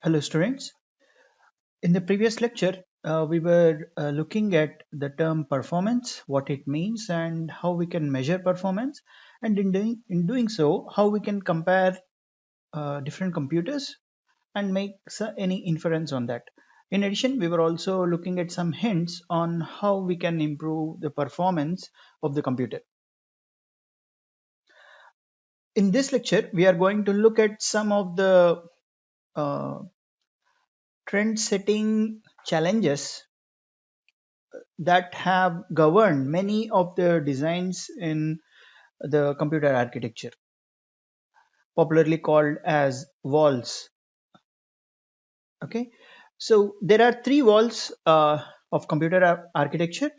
Hello students. In the previous lecture, we were looking at the term performance, what it means and how we can measure performance, and in doing so, how we can compare different computers and make any inference on that. In addition, we were also looking at some hints on how we can improve the performance of the computer. In this lecture, we are going to look at some of the uh, trend setting challenges that have governed many of the designs in the computer architecture, popularly called as walls. Okay, so there are three walls of computer architecture.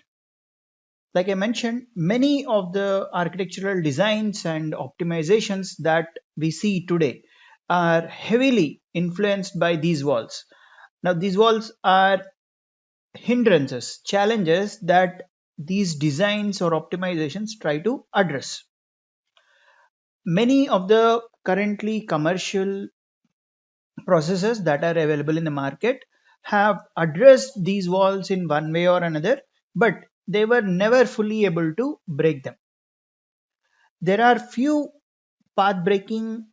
Like I mentioned, many of the architectural designs and optimizations that we see today are heavily influenced by these walls. Now, these walls are hindrances, challenges that these designs or optimizations try to address. Many of the currently commercial processors that are available in the market have addressed these walls in one way or another, but they were never fully able to break them. There are few path breaking,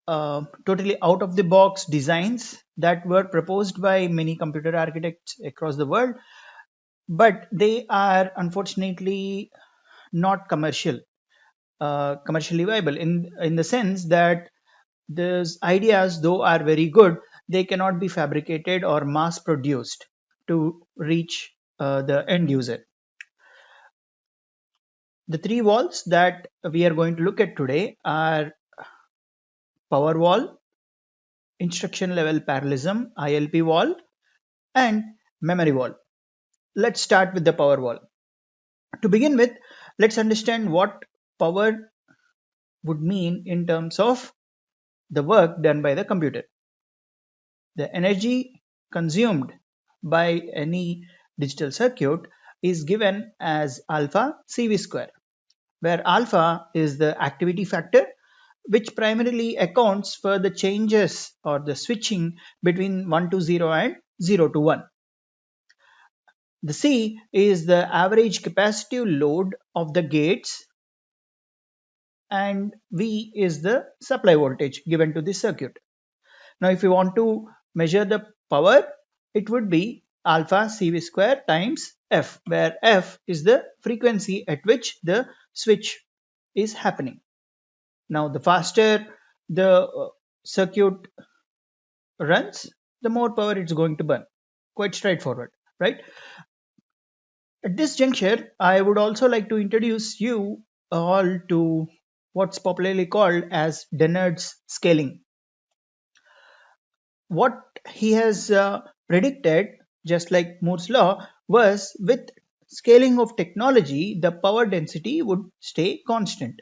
totally out of the box designs that were proposed by many computer architects across the world, but they are unfortunately not commercially viable in the sense that these ideas, though are very good, they cannot be fabricated or mass produced to reach the end user. The three walls that we are going to look at today are power wall, instruction level parallelism ILP wall, and memory wall. Let's start with the power wall. To begin with, let's understand what power would mean in terms of the work done by the computer. The energy consumed by any digital circuit is given as alpha CV square, where alpha is the activity factor which primarily accounts for the changes or the switching between 1 to 0 and 0 to 1. The C is the average capacitive load of the gates, and V is the supply voltage given to the circuit. Now, if you want to measure the power, it would be alpha CV square times F, where F is the frequency at which the switch is happening. Now, the faster the circuit runs, the more power it's going to burn. Quite straightforward, right? At this juncture, I would also like to introduce you all to what's popularly called as Dennard's scaling. What he has predicted, just like Moore's law, was with scaling of technology, the power density would stay constant.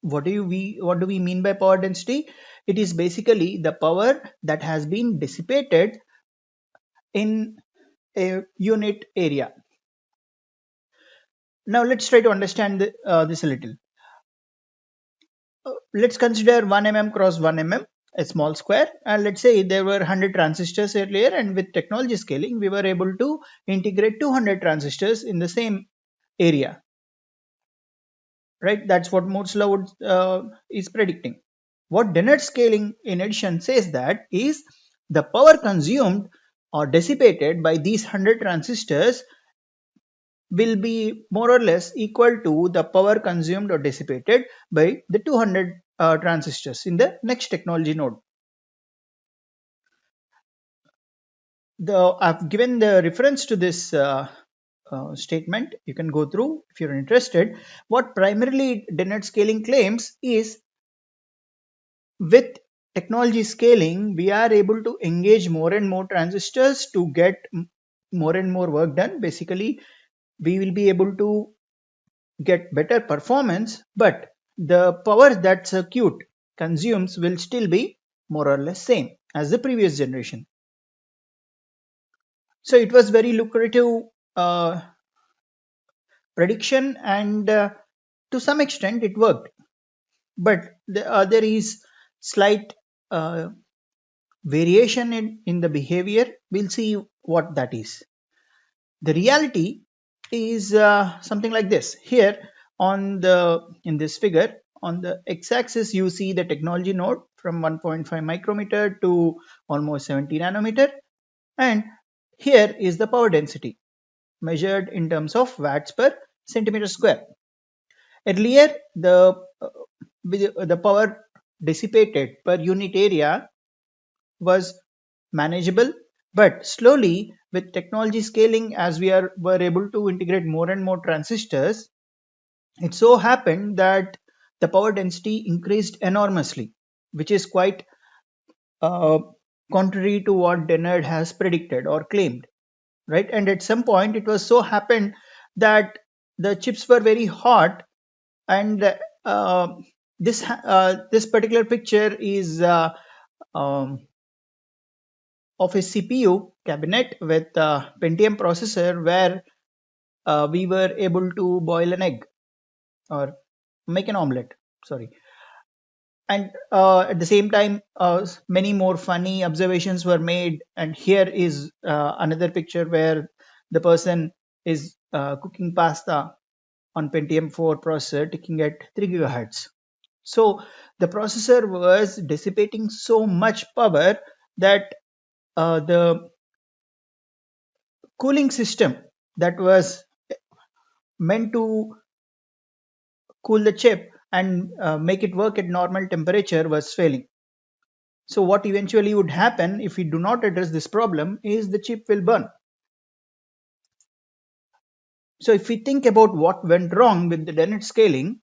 What do we mean by power density? It is basically the power that has been dissipated in a unit area. Now let's try to understand this a little. Let's consider 1 mm cross 1 mm, a small square, and let's say there were 100 transistors earlier, and with technology scaling we were able to integrate 200 transistors in the same area, right? That's what Moore's law is predicting. What Dennard scaling in addition says that is the power consumed or dissipated by these 100 transistors will be more or less equal to the power consumed or dissipated by the 200 transistors in the next technology node. I've given the reference to this statement. You can go through if you're interested. What primarily Dennard scaling claims is with technology scaling, we are able to engage more and more transistors to get more and more work done. Basically, we will be able to get better performance, but the power that circuit consumes will still be more or less same as the previous generation. So it was very lucrative uh, prediction, and to some extent it worked, but there is slight uh, variation in the behavior, we'll see what that is. The reality is something like this. Here in this figure, on the x-axis, you see the technology node from 1.5 micrometer to almost 70 nanometer. And here is the power density measured in terms of watts per centimeter square. Earlier, the power dissipated per unit area was manageable, but slowly with technology scaling, as were able to integrate more and more transistors, it so happened that the power density increased enormously, which is quite uh, contrary to what Dennard has predicted or claimed, right? And at some point, it was so happened that the chips were very hot, and this particular picture is um, of a CPU cabinet with a Pentium processor where we were able to boil an egg or make an omelette. Sorry. And at the same time, many more funny observations were made. And here is another picture where the person is cooking pasta on Pentium 4 processor ticking at 3 gigahertz. So the processor was dissipating so much power that the cooling system that was meant to cool the chip and make it work at normal temperature was failing. So what eventually would happen if we do not address this problem is the chip will burn. So if we think about what went wrong with the Dennett scaling,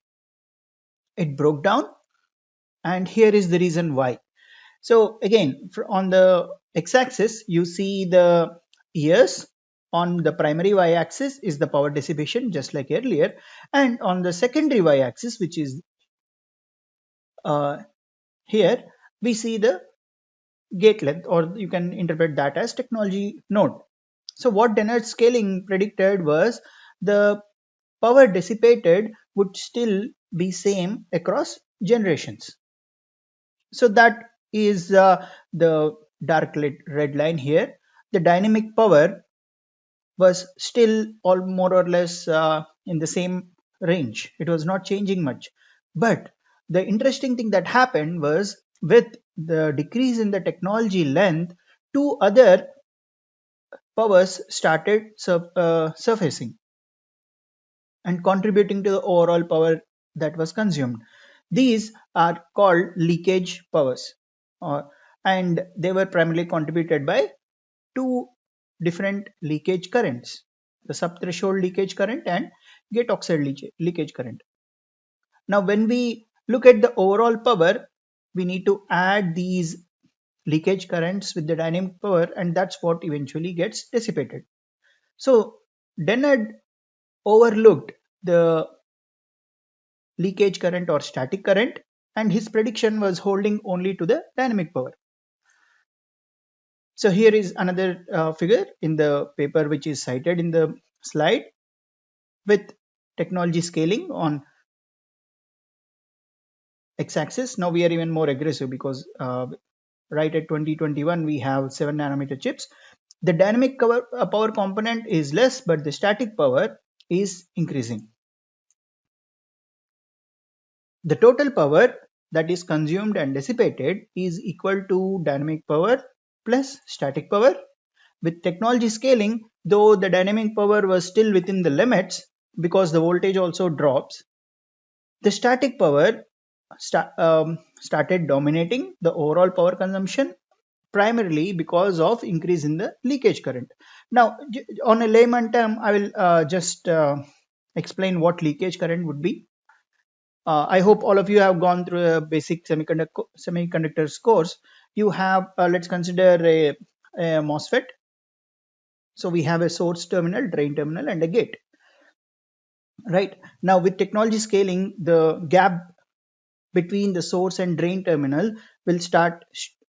it broke down, and here is the reason why. So again, on the x-axis, you see the years. On the primary y-axis is the power dissipation, just like earlier. And on the secondary y-axis, which is here, we see the gate length, or you can interpret that as technology node. So what Dennard scaling predicted was the power dissipated would still be same across generations. So that is the dark red line here. The dynamic power was still all more or less in the same range. It was not changing much. But the interesting thing that happened was with the decrease in the technology length, two other powers started surfacing and contributing to the overall power that was consumed. These are called leakage powers, and they were primarily contributed by two different leakage currents, the subthreshold leakage current and gate oxide leakage current. Now, when we look at the overall power, we need to add these leakage currents with the dynamic power, and that's what eventually gets dissipated. So, Dennard overlooked the leakage current or static current, and his prediction was holding only to the dynamic power. So here is another figure in the paper which is cited in the slide with technology scaling on x-axis. Now we are even more aggressive because right at 2021 we have 7 nanometer chips. The dynamic power component is less, but the static power is increasing. The total power that is consumed and dissipated is equal to dynamic power plus static power. With technology scaling, though the dynamic power was still within the limits because the voltage also drops, the static power started dominating the overall power consumption, primarily because of increase in the leakage current. Now, on a layman term, I will just explain what leakage current would be. I hope all of you have gone through a basic semiconductors course. You have, let's consider a MOSFET. So we have a source terminal, drain terminal, and a gate. Right now, with technology scaling, the gap between the source and drain terminal will start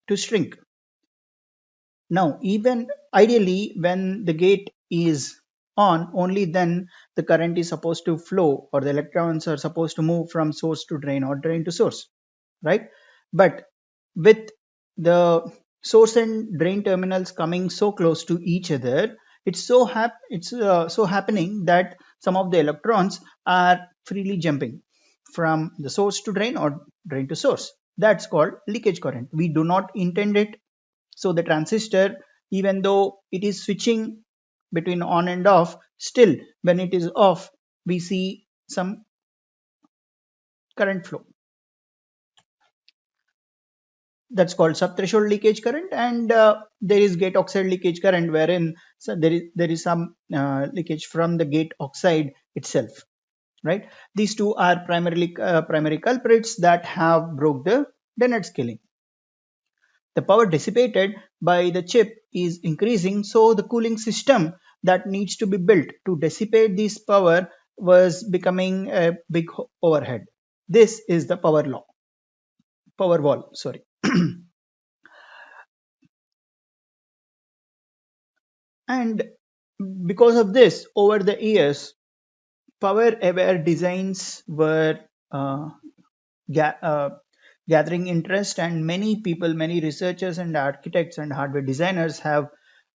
to shrink. Now, even ideally, when the gate is on, only then the current is supposed to flow, or the electrons are supposed to move from source to drain or drain to source, right? But with the source and drain terminals coming so close to each other, it's so happening that some of the electrons are freely jumping from the source to drain or drain to source. That's called leakage current. We do not intend it. So the transistor, even though it is switching between on and off, still when it is off, we see some current flow. That's called subthreshold leakage current, and there is gate oxide leakage current, wherein there is some leakage from the gate oxide itself, right? These two are primarily primary culprits that have broke the Dennett scaling. The power dissipated by the chip is increasing, so the cooling system that needs to be built to dissipate this power was becoming a big overhead. This is the power wall, sorry. And because of this, over the years, power aware designs were ga- uh, gathering interest, and many people, many researchers and architects and hardware designers have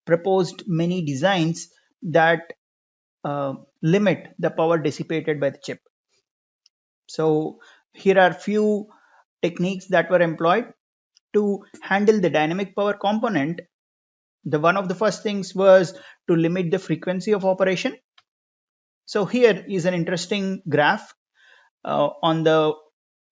proposed many designs that limit the power dissipated by the chip. So here are few techniques that were employed to handle the dynamic power component. The one of the first things was to limit the frequency of operation. So here is an interesting graph. On the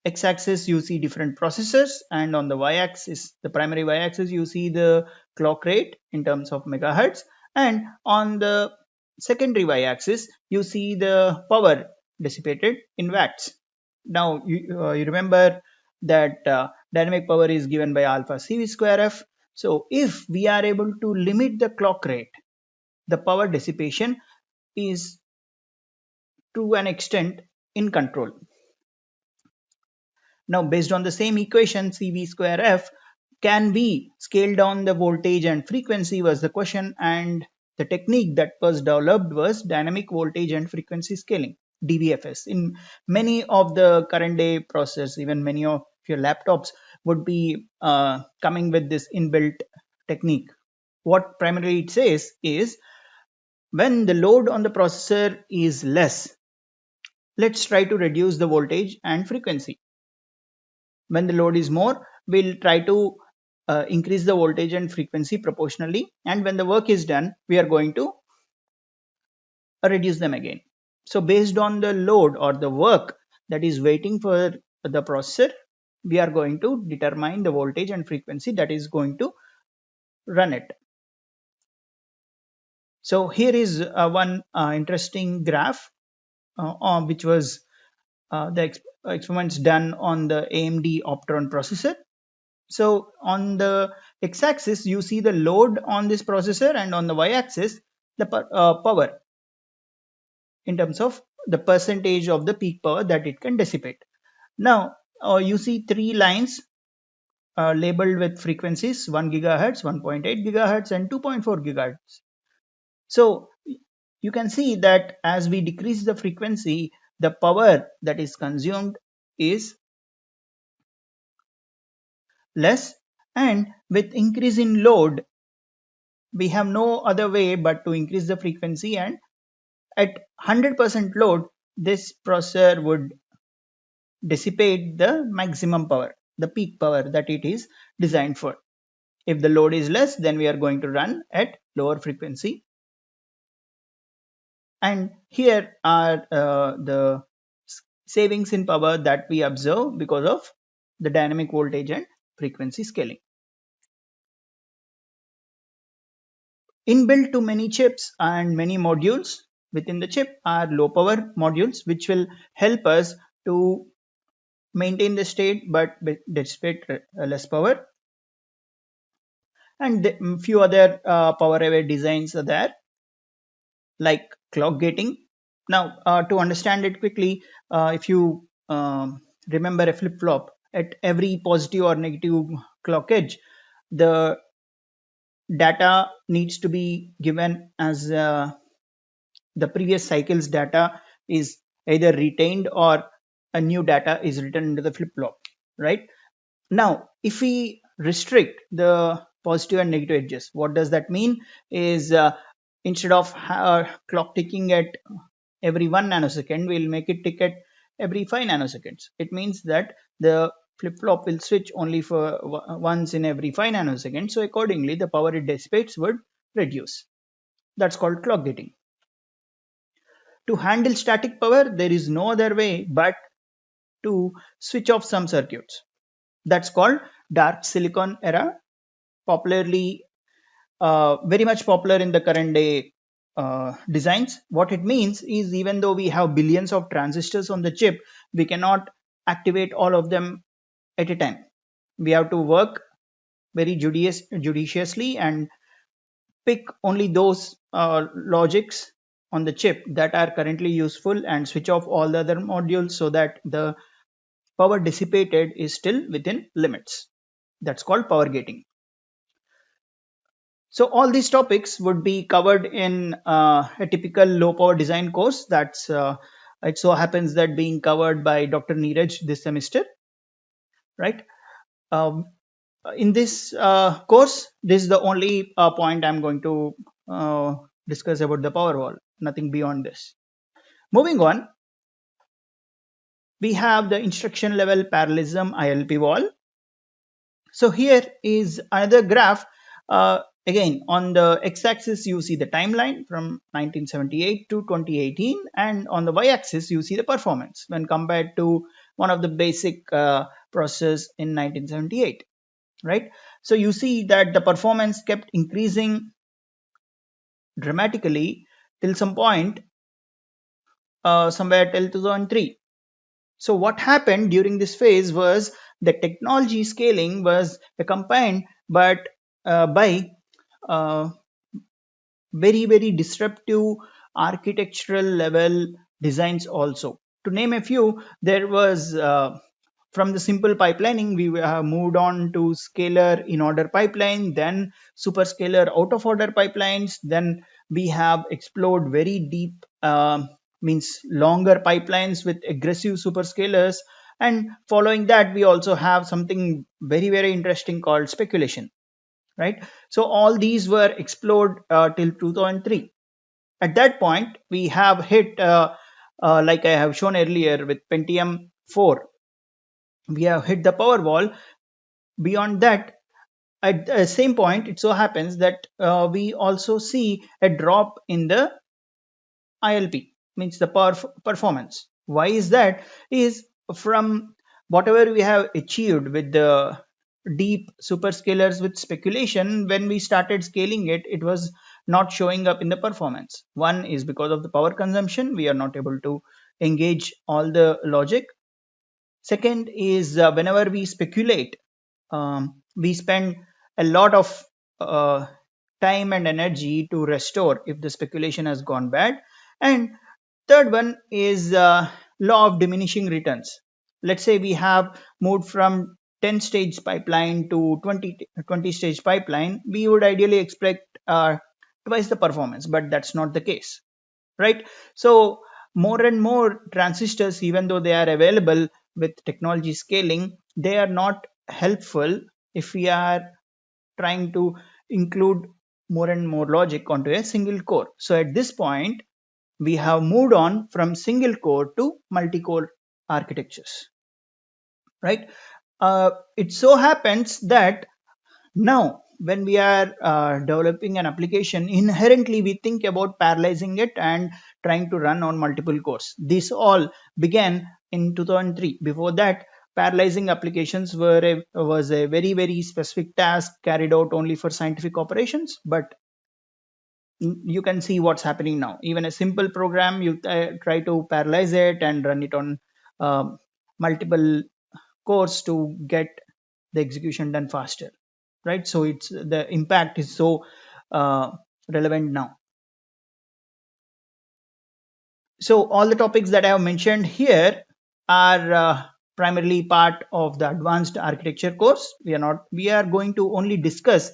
x-axis you see different processors, and on the y-axis, the primary y-axis, you see the clock rate in terms of megahertz, and on the secondary y-axis you see the power dissipated in watts. Now you remember that dynamic power is given by alpha CV square F. So if we are able to limit the clock rate, the power dissipation is to an extent in control. Now, based on the same equation, CV square F, can we scale down the voltage and frequency was the question, and the technique that was developed was dynamic voltage and frequency scaling, DVFS. In many of the current day processors, even many of your laptops would be coming with this inbuilt technique. What primarily it says is, when the load on the processor is less, let's try to reduce the voltage and frequency. When the load is more, we'll try to increase the voltage and frequency proportionally, and when the work is done, we are going to reduce them again. So based on the load or the work that is waiting for the processor, we are going to determine the voltage and frequency that is going to run it. So here is one interesting graph which was the experiments done on the AMD Opteron processor. So on the x-axis, you see the load on this processor, and on the y-axis, the power in terms of the percentage of the peak power that it can dissipate. Now, you see three lines labeled with frequencies: 1 gigahertz, 1.8 gigahertz, and 2.4 gigahertz. So you can see that as we decrease the frequency, the power that is consumed is less, and with increase in load, we have no other way but to increase the frequency, and at 100% load, this processor would dissipate the maximum power, the peak power that it is designed for. If the load is less, then we are going to run at lower frequency. And here are the savings in power that we observe because of the dynamic voltage and frequency scaling. Inbuilt to many chips and many modules within the chip are low power modules, which will help us to maintain the state but dissipate less power. And few other power aware designs are there, like clock gating. Now, to understand it quickly, if you remember a flip flop, at every positive or negative clock edge, the data needs to be given as the previous cycle's data is either retained or a new data is written into the flip flop, right? Now, if we restrict the positive and negative edges. What does that mean is instead of clock ticking at every 1 nanosecond, we'll make it tick at every 5 nanoseconds. It means that the flip-flop will switch only for once in every 5 nanoseconds. So accordingly, the power it dissipates would reduce. That's called clock gating. To handle static power, there is no other way but to switch off some circuits. That's called dark silicon era, popularly very much popular in the current day designs. What it means is even though we have billions of transistors on the chip, we cannot activate all of them at a time. We have to work very judiciously and pick only those logics on the chip that are currently useful and switch off all the other modules so that the power dissipated is still within limits. That's called power gating. So all these topics would be covered in a typical low power design course. That's it so happens that being covered by Dr. Neeraj this semester, right? Um, in this course, this is the only point I'm going to discuss about the power wall. Nothing beyond this. Moving on, we have the instruction level parallelism ILP wall. So here is another graph. Again, on the x-axis, you see the timeline from 1978 to 2018, and on the y-axis, you see the performance when compared to one of the basic processors in 1978, right? So you see that the performance kept increasing dramatically till some point, somewhere till 2003. So what happened during this phase was the technology scaling was accompanied by very disruptive architectural level designs also. To name a few, there was from the simple pipelining, we have moved on to scalar in order pipeline, then superscalar out of order pipelines, then we have explored very deep means longer pipelines with aggressive superscalars, and following that we also have something very interesting called speculation, right? So all these were explored till 2003. At that point, we have hit, like I have shown earlier with Pentium 4, we have hit the power wall. Beyond that, at the same point, it so happens that we also see a drop in the ILP, means the performance. Why is that? Is from whatever we have achieved with the deep superscalars with speculation, when we started scaling it, it was not showing up in the performance. One is because of the power consumption, we are not able to engage all the logic. Second is whenever we speculate, we spend a lot of time and energy to restore if the speculation has gone bad. And third one is law of diminishing returns. Let's say we have moved from 10 stage pipeline to 20 stage pipeline. We would ideally expect twice the performance, but that's not the case, right? So more and more transistors, even though they are available with technology scaling, they are not helpful if we are trying to include more and more logic onto a single core. So at this point, we have moved on from single core to multi-core architectures, right? It so happens that now when we are developing an application, inherently we think about parallelizing it and trying to run on multiple cores. This all began in 2003. Before that, parallelizing applications was a very specific task carried out only for scientific operations, but you can see what's happening now. Even a simple program, you try to parallelize it and run it on multiple cores to get the execution done faster, right? So it's the impact is so relevant now. So all the topics that I have mentioned here are primarily part of the advanced architecture course. We are going to only discuss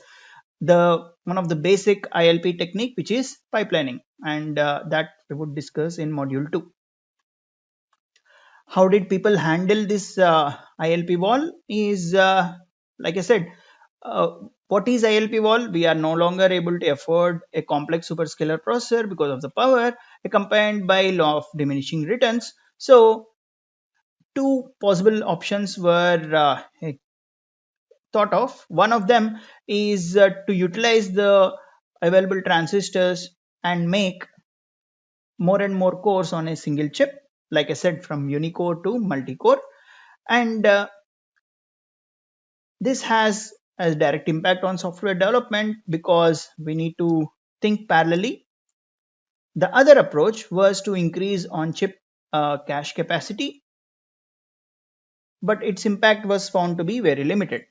the one of the basic ILP technique, which is pipelining, and that we would discuss in module 2. How did people handle this ILP wall is like I said, What is ILP wall? We are no longer able to afford a complex superscalar processor because of the power accompanied by law of diminishing returns. So two possible options were thought of. One of them is to utilize the available transistors and make more and more cores on a single chip, like I said, from unicore to multi-core. And this has a direct impact on software development because we need to think parallelly. The other approach was to increase on chip cache capacity, but its impact was found to be very limited.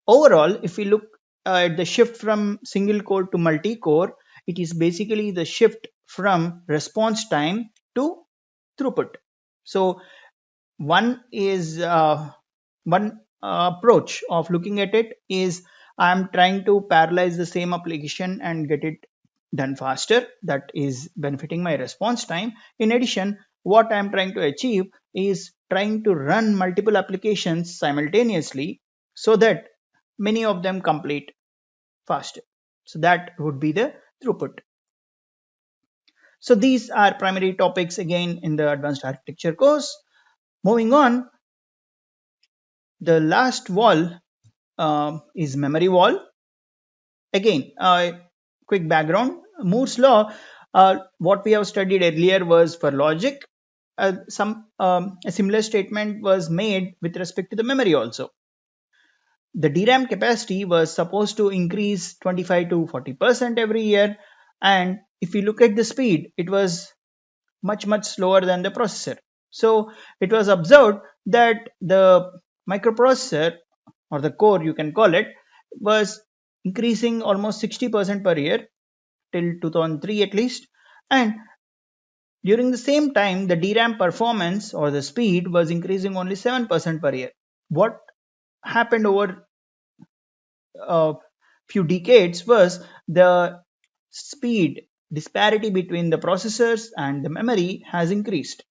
Overall, if we look at the shift from single core to multi-core, it is basically the shift from response time to throughput. So one is one approach of looking at it is I'm trying to parallelize the same application and get it done faster. That is benefiting my response time. In addition, what I'm trying to achieve is trying to run multiple applications simultaneously so that many of them complete faster. So that would be the throughput. So these are primary topics again in the advanced architecture course. Moving on, the last wall is memory wall. Again, quick background. Moore's law, what we have studied earlier was for logic. A similar statement was made with respect to the memory also. The DRAM capacity was supposed to increase 25 to 40% every year, and if you look at the speed, it was much slower than the processor. So it was observed that the microprocessor, or the core you can call it, was increasing almost 60% per year till 2003 at least, and during the same time the DRAM performance or the speed was increasing only 7% per year. What happened over a few decades was the speed disparity between the processors and the memory has increased.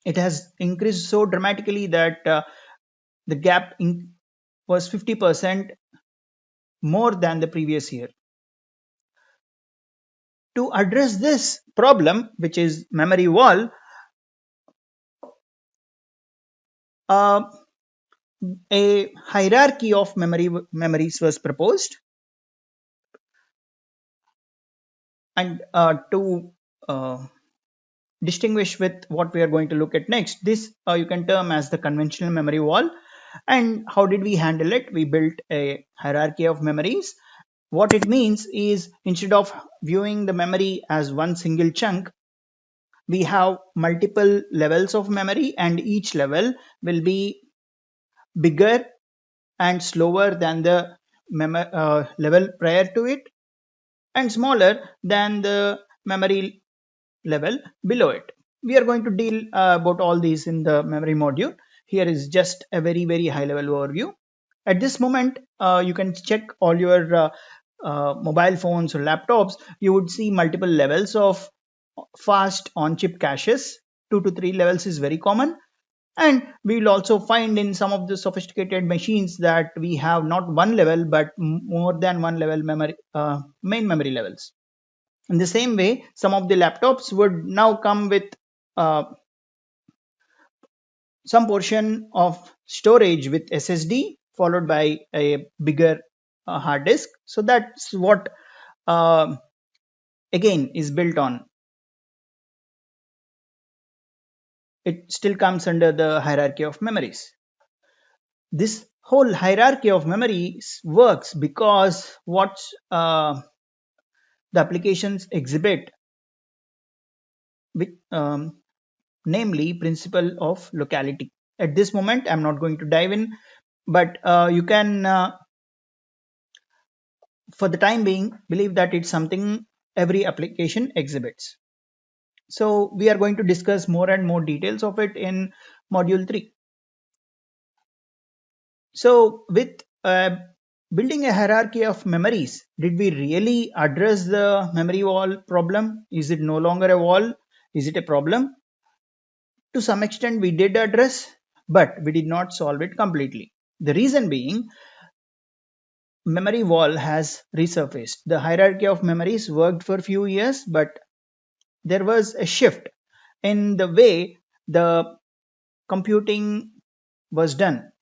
It has increased so dramatically that the gap was 50% more than the previous year. To address this problem, which is memory wall, uh, a hierarchy of memories was proposed, and to distinguish with what we are going to look at next, this you can term as the conventional memory wall. And how did we handle it? We built a hierarchy of memories. What it means is, instead of viewing the memory as one single chunk, we have multiple levels of memory, and each level will be bigger and slower than the level prior to it, and smaller than the memory level below it. We are going to deal about all these in the memory module. Here is just a very high level overview. At this moment, you can check all your mobile phones or laptops. You would see multiple levels of fast on-chip caches. 2 to 3 levels is very common. And we will also find in some of the sophisticated machines that we have not one level but more than one level memory, main memory levels. In the same way, some of the laptops would now come with uh, some portion of storage with SSD followed by a bigger hard disk. So that's what again is built on. It still comes under the hierarchy of memories. This whole hierarchy of memories works because what the applications exhibit, with, namely principle of locality. At this moment, I'm not going to dive in, but you can, for the time being, believe that it's something every application exhibits. So we are going to discuss more and more details of it in module 3. So with building a hierarchy of memories, did we really address the memory wall problem? Is it no longer a wall? Is it a problem? To some extent we did address, but we did not solve it completely. The reason being, memory wall has resurfaced. The hierarchy of memories worked for a few years, but there was a shift in the way the computing was done.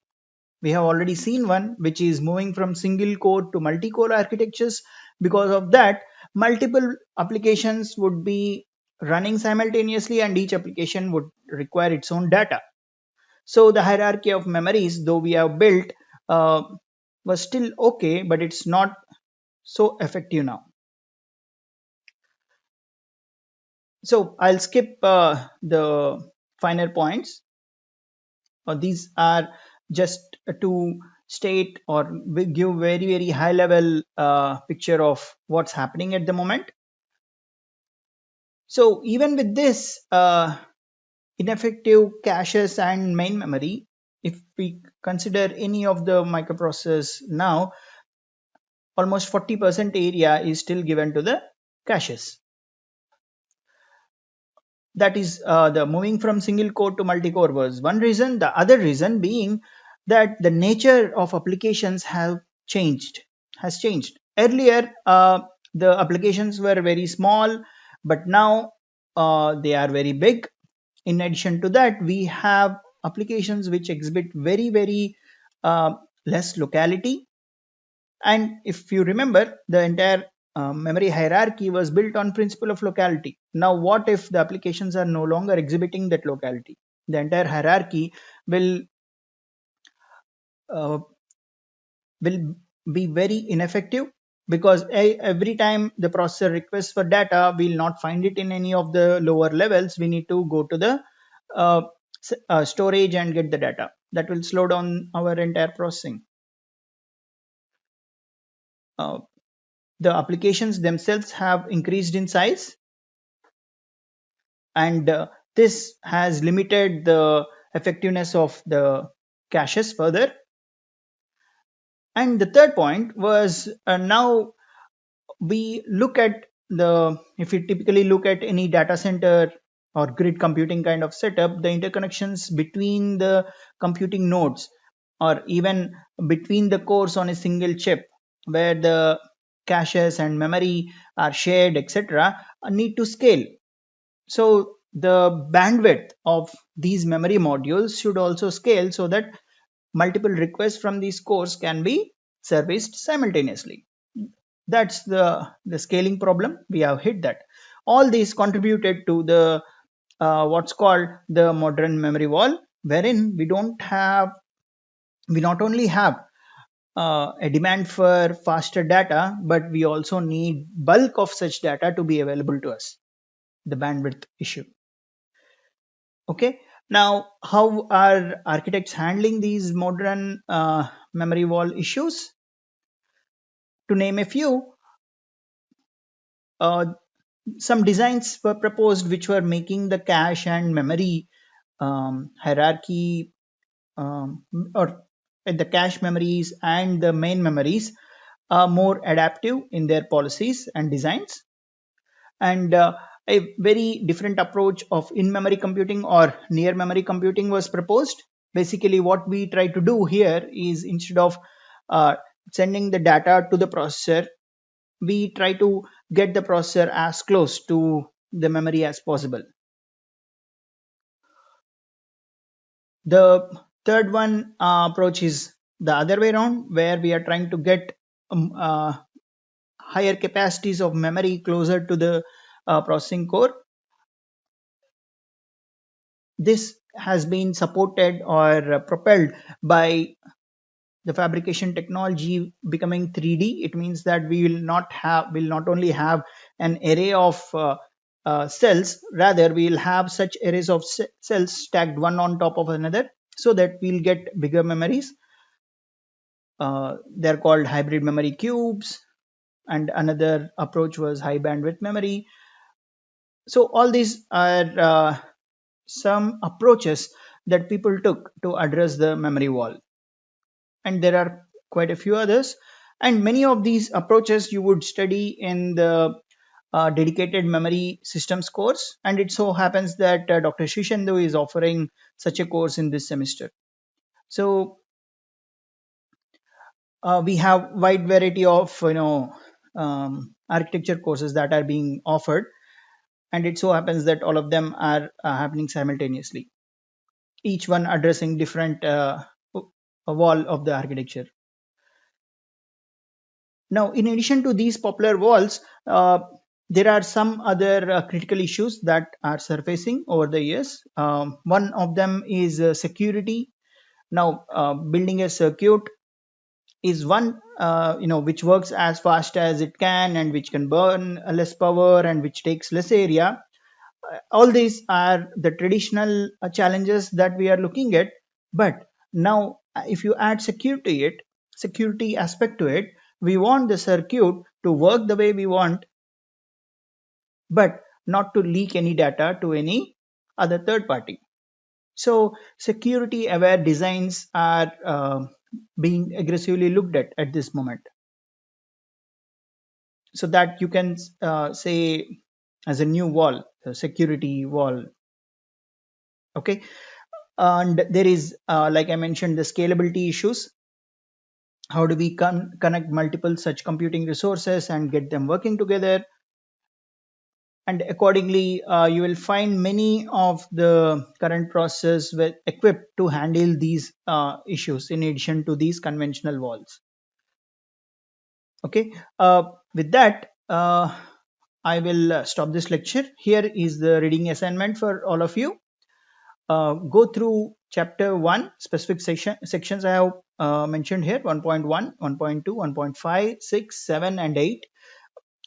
We have already seen one, which is moving from single core to multi core architectures. Because of that, multiple applications would be running simultaneously, and each application would require its own data. So the hierarchy of memories, though we have built, uh, was still okay, but it's not so effective now. So I'll skip the finer points. These are just to state or give very high level picture of what's happening at the moment. So even with this ineffective caches and main memory, if we consider any of the microprocessors now, almost 40% area is still given to the caches. That is the moving from single core to multi-core was one reason. The other reason being that the nature of applications has changed. Earlier, the applications were very small, but now they are very big. In addition to that, we have applications which exhibit very uh, less locality. And if you remember, the entire memory hierarchy was built on principle of locality. Now, what if the applications are no longer exhibiting that locality? The entire hierarchy will uh, will be very ineffective, because every time the processor requests for data, we'll not find it in any of the lower levels. We need to go to the uh, storage and get the data. That will slow down our entire processing. Uh, the applications themselves have increased in size, and this has limited the effectiveness of the caches further. And the third point was, now we look at the if we typically look at any data center or grid computing kind of setup, the interconnections between the computing nodes, or even between the cores on a single chip, where the caches and memory are shared, etc., need to scale. So the bandwidth of these memory modules should also scale, so that multiple requests from these cores can be serviced simultaneously. That's the scaling problem. We have hit that. All these contributed to the what's called the modern memory wall, wherein we not only have a demand for faster data, but we also need bulk of such data to be available to us, the bandwidth issue. Okay, now how are architects handling these modern memory wall issues? To name a few, uh, some designs were proposed which were making the cache and memory hierarchy, or the cache memories and the main memories more adaptive in their policies and designs. And a very different approach of in-memory computing or near-memory computing was proposed. Basically, what we try to do here is, instead of sending the data to the processor, we try to get the processor as close to the memory as possible. The third one approach is the other way around, where we are trying to get higher capacities of memory closer to the processing core. This has been supported or propelled by the fabrication technology becoming 3D. It means that will not only have an array of cells, rather we'll have such arrays of cells stacked one on top of another, so that we'll get bigger memories. They're called hybrid memory cubes, and another approach was high bandwidth memory. So all these are some approaches that people took to address the memory wall, and there are quite a few others. And many of these approaches you would study in the dedicated memory systems course, and it so happens that Dr. Shishendu is offering such a course in this semester. So We have wide variety of architecture courses that are being offered, and it so happens that all of them are happening simultaneously, each one addressing different wall of the architecture. Now, in addition to these popular walls, there are some other critical issues that are surfacing over the years. One of them is security. Now, building a circuit is one which works as fast as it can and which can burn less power and which takes less area. All these are the traditional challenges that we are looking at, but now if you add security aspect to it, we want the circuit to work the way we want, but not to leak any data to any other third party. So security aware designs are being aggressively looked at this moment, so that you can say as a new wall, a security wall. Okay. And there is like I mentioned, the scalability issues. How do we connect multiple such computing resources and get them working together? And accordingly, you will find many of the current processes equipped to handle these issues in addition to these conventional walls. Okay. With that, I will stop this lecture. Here is the reading assignment for all of you. Go through chapter 1, specific sections I have mentioned here: 1.1, 1.2, 1.5, 6, 7 and 8.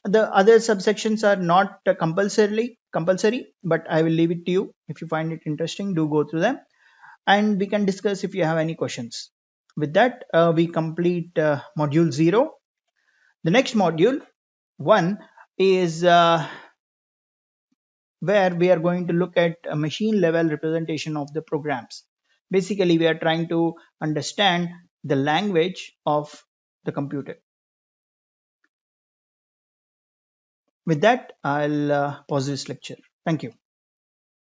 The other subsections are not compulsory, but I will leave it to you. If you find it interesting, do go through them and we can discuss if you have any questions. With that, we complete module 0. The next module 1 is where we are going to look at a machine level representation of the programs. Basically, we are trying to understand the language of the computer. With that, I'll pause this lecture. Thank you.